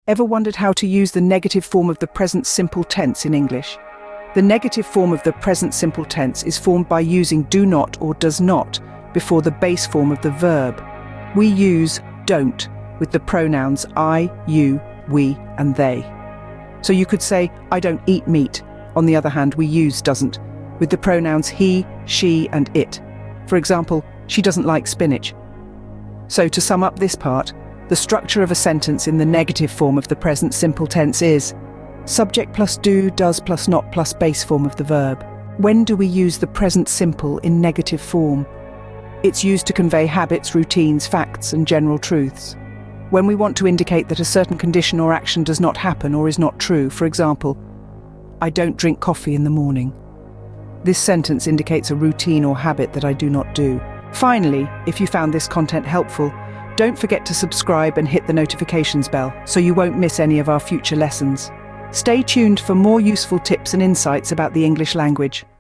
Ever wondered how to use the negative form of the present simple tense in English? The negative form of the present simple tense is formed by using do not or does not before the base form of the verb. We use don't with the pronouns I, you, we, and they. So you could say, I don't eat meat. On the other hand, we use doesn't with the pronouns he, she, and it. For example, she doesn't like spinach. So to sum up this part, the structure of a sentence in the negative form of the present simple tense is subject plus do, does plus not plus base form of the verb. When do we use the present simple in negative form? It's used to convey habits, routines, facts, and general truths. When we want to indicate that a certain condition or action does not happen or is not true, for example, I don't drink coffee in the morning. This sentence indicates a routine or habit that I do not do. Finally, if you found this content helpful, don't forget to subscribe and hit the notifications bell so you won't miss any of our future lessons. Stay tuned for more useful tips and insights about the English language.